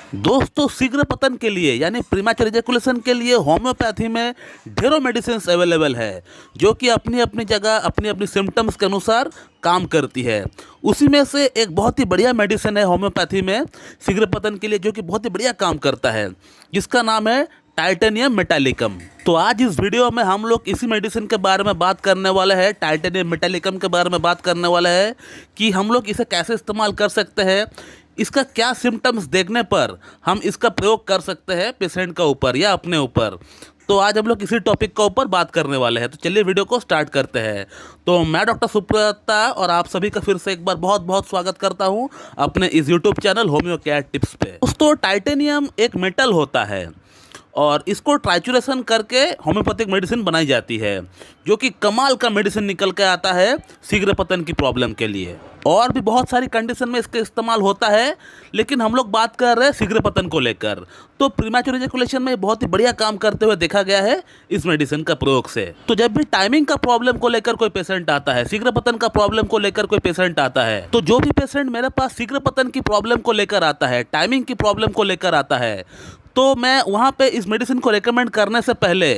दोस्तों, शीघ्र पतन के लिए यानी प्रीमैच्योर इजैकुलेशन के लिए होम्योपैथी में ढेरों मेडिसिन अवेलेबल है जो कि अपनी अपनी जगह अपनी अपनी सिम्टम्स के अनुसार काम करती है। उसी में से एक बहुत ही बढ़िया मेडिसिन है होम्योपैथी में शीघ्र पतन के लिए जो कि बहुत ही बढ़िया काम करता है, जिसका नाम है टाइटेनियम मेटालिकम। तो आज इस वीडियो में हम लोग इसी मेडिसिन के बारे में बात करने वाले हैं, टाइटेनियम मेटालिकम के बारे में बात करने वाले हैं कि हम लोग इसे कैसे इस्तेमाल कर सकते हैं, इसका क्या सिम्टम्स देखने पर हम इसका प्रयोग कर सकते हैं पेशेंट का ऊपर या अपने ऊपर। तो आज हम लोग इसी टॉपिक के ऊपर बात करने वाले हैं। तो चलिए वीडियो को स्टार्ट करते हैं। तो मैं डॉक्टर सुब्रता और आप सभी का फिर से एक बार बहुत बहुत स्वागत करता हूं अपने इस YouTube channel homeo care tips पे। दोस्तों, टाइटेनियम एक मेटल होता है और इसको ट्राइचुरेशन करके होम्योपैथिक मेडिसिन बनाई जाती है जो कि कमाल का मेडिसिन निकल के आता है शीघ्र पतन की प्रॉब्लम के लिए। और भी बहुत सारी कंडीशन में इसका इस्तेमाल होता है, लेकिन हम लोग बात कर रहे हैं शीघ्र पतन को लेकर। तो प्रीमैच्योर इजैकुलेशन में बहुत ही बढ़िया काम करते हुए देखा गया है इस मेडिसिन का प्रयोग से। तो जब भी टाइमिंग का प्रॉब्लम को लेकर कोई पेशेंट आता है, शीघ्र पतन का प्रॉब्लम को लेकर कोई पेशेंट आता है, तो जो भी पेशेंट मेरे पास शीघ्र पतन की प्रॉब्लम को लेकर आता है, टाइमिंग की प्रॉब्लम को लेकर आता है, तो मैं वहाँ पे इस मेडिसिन को रेकमेंड करने से पहले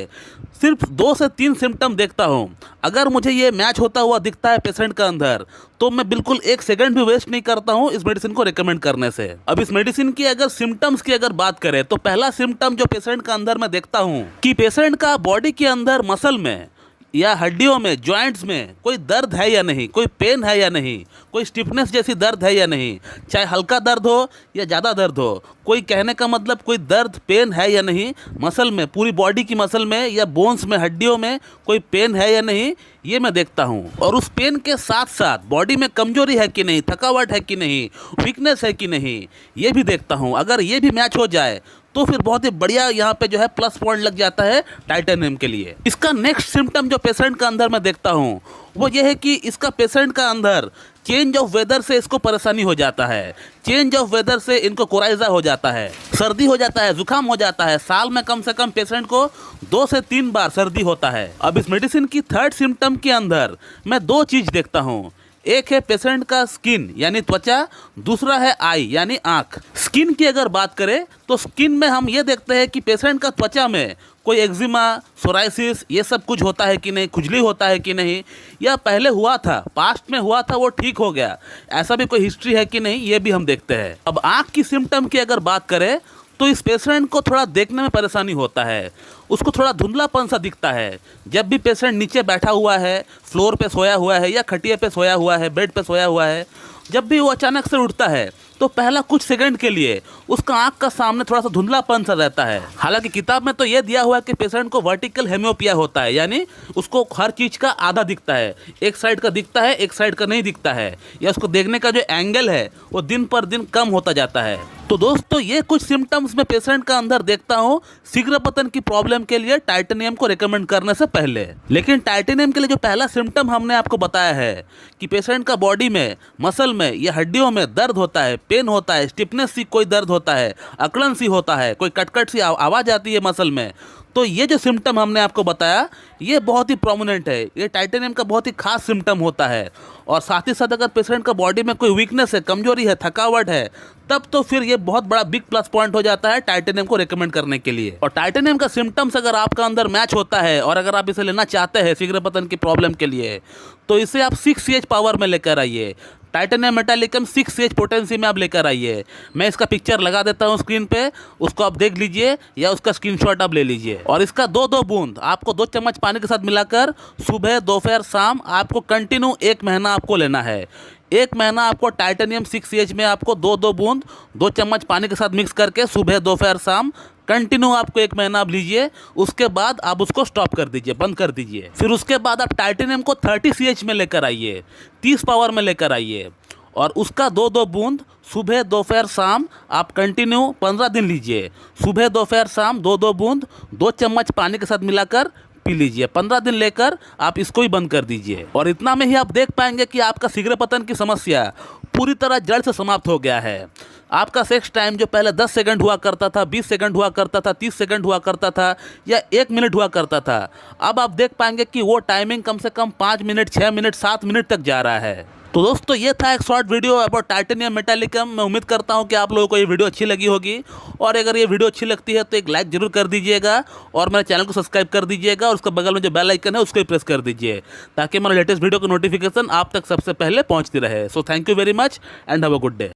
सिर्फ 2 से 3 सिम्टम देखता हूँ। अगर मुझे ये मैच होता हुआ दिखता है पेशेंट का अंदर, तो मैं बिल्कुल 1 सेकंड भी वेस्ट नहीं करता हूँ इस मेडिसिन को रेकमेंड करने से। अब इस मेडिसिन की अगर सिम्टम्स की अगर बात करें, तो पहला सिम्टम जो पेशेंट का अंदर मैं देखता हूँ कि पेशेंट का बॉडी के अंदर मसल में या हड्डियों में, जॉइंट्स में कोई दर्द है या नहीं, कोई पेन है या नहीं, कोई स्टिफनेस जैसी दर्द है या नहीं, चाहे हल्का दर्द हो या ज़्यादा दर्द हो, कोई कहने का मतलब कोई दर्द पेन है या नहीं मसल में, पूरी बॉडी की मसल में या बोन्स में, हड्डियों में कोई पेन है या नहीं, ये मैं देखता हूँ। और उस पेन के साथ साथ बॉडी में कमजोरी है कि नहीं, थकावट है कि नहीं, वीकनेस है कि नहीं, ये भी देखता हूँ। अगर ये भी मैच हो जाए तो फिर बहुत ही बढ़िया यहाँ पे जो है प्लस पॉइंट लग जाता है टाइटेनियम के लिए। इसका नेक्स्ट सिम्टम जो पेशेंट का अंदर मैं देखता हूँ वो ये है कि इसका पेशेंट का अंदर चेंज ऑफ वेदर से इसको परेशानी हो जाता है। चेंज ऑफ वेदर से इनको कोराइजा हो जाता है, सर्दी हो जाता है, जुकाम हो जाता है। साल में कम से कम पेशेंट को 2 से 3 बार सर्दी होता है। अब इस मेडिसिन की थर्ड सिम्टम के अंदर मैं 2 चीज़ देखता हूँ। एक है पेशेंट का स्किन यानी त्वचा, दूसरा है आई यानी आँख। स्किन की अगर बात करें तो स्किन में हम ये देखते हैं कि पेशेंट का त्वचा में कोई एक्जिमा, सोराइसिस ये सब कुछ होता है कि नहीं, खुजली होता है कि नहीं, या पहले हुआ था, पास्ट में हुआ था, वो ठीक हो गया, ऐसा भी कोई हिस्ट्री है कि नहीं, ये भी हम देखते हैं। अब आँख की सिम्टम की अगर बात करें तो इस पेशेंट को थोड़ा देखने में परेशानी होता है, उसको थोड़ा धुंधलापन सा दिखता है। जब भी पेशेंट नीचे बैठा हुआ है, फ्लोर पे सोया हुआ है या खटिया पे सोया हुआ है, बेड पे सोया हुआ है, जब भी वो अचानक से उठता है तो पहला कुछ सेकंड के लिए उसका आंख का सामने थोड़ा सा धुंधलापन सा रहता है। हालांकि किताब में तो ये दिया हुआ है कि पेशेंट को वर्टिकल हेमियोपिया होता है, यानी उसको हर चीज़ का आधा दिखता है, एक साइड का दिखता है, एक साइड का नहीं दिखता है, या उसको देखने का जो एंगल है वो दिन पर दिन कम होता जाता है। तो दोस्तों, ये कुछ सिम्टम्स मैं पेशेंट का अंदर देखता हूँ शीघ्र पतन की प्रॉब्लम के लिए टाइटेनियम को रेकमेंड करने से पहले। लेकिन टाइटेनियम के लिए जो पहला सिम्टम हमने आपको बताया है कि पेशेंट का बॉडी में, मसल में या हड्डियों में दर्द होता है, पेन होता है, स्टिफनेस सी कोई दर्द होता है, अकड़न सी होता है, कोई कटकट सी आवाज़ आती है मसल में, तो ये जो सिम्टम हमने आपको बताया ये बहुत ही प्रोमिनेंट है, ये टाइटेनियम का बहुत ही खास सिम्टम होता है। और साथ ही साथ अगर पेशेंट का बॉडी में कोई वीकनेस है, कमजोरी है, थकावट है, तब तो फिर ये बहुत बड़ा बिग प्लस पॉइंट हो जाता है टाइटेनियम को रेकमेंड करने के लिए। और टाइटेनियम का सिम्टम्स अगर आपका अंदर मैच होता है और अगर आप इसे लेना चाहते हैं शीघ्र पतन की प्रॉब्लम के लिए, तो इसे आप 6H पावर में लेकर आइए। टाइटेनियम मेटालिकम 6H पोटेंसी में आप लेकर आइए। मैं इसका पिक्चर लगा देता हूँ स्क्रीन पे, उसको आप देख लीजिए या उसका स्क्रीनशॉट आप ले लीजिए। और इसका 2-2 बूंद आपको 2 चम्मच पानी के साथ मिलाकर सुबह, दोपहर, शाम आपको कंटिन्यू 1 महीना आपको लेना है। 1 महीना आपको टाइटेनियम 6H में आपको 2-2 बूंद 2 चम्मच पानी के साथ मिक्स करके सुबह, दोपहर, शाम कंटिन्यू आपको 1 महीना आप लीजिए। उसके बाद आप उसको स्टॉप कर दीजिए, बंद कर दीजिए। फिर उसके बाद आप टाइटेनियम को 30CH में लेकर आइए, 30 पावर में लेकर आइए, और उसका 2-2 बूंद सुबह, दोपहर, शाम आप कंटिन्यू 15 दिन लीजिए। सुबह, दोपहर, शाम 2-2 बूंद 2 चम्मच पानी के साथ मिलाकर पी लीजिए। 15 दिन लेकर आप इसको ही बंद कर दीजिए। और इतना में ही आप देख पाएंगे कि आपका शीघ्र पतन की समस्या पूरी तरह जड़ से समाप्त हो गया है। आपका सेक्स टाइम जो पहले 10 सेकंड हुआ करता था, 20 सेकंड हुआ करता था, 30 सेकंड हुआ करता था, या 1 मिनट हुआ करता था, अब आप देख पाएंगे कि वो टाइमिंग कम से कम 5 मिनट, 6 मिनट, 7 मिनट तक जा रहा है। तो दोस्तों ये था एक short video about titanium metallicum. मैं उम्मीद करता हूँ कि आप लोगों को ये वीडियो अच्छी लगी होगी, और अगर ये वीडियो अच्छी लगती है तो एक लाइक जरूर कर दीजिएगा और मेरे चैनल को सब्सक्राइब कर दीजिएगा, और उसके बगल में जो बेल आइकन है उसको भी प्रेस कर दीजिए ताकि मेरा लेटेस्ट वीडियो की नोटिफिकेशन आप तक सबसे पहले पहुँचती रहे। So thank you very much and have a good day.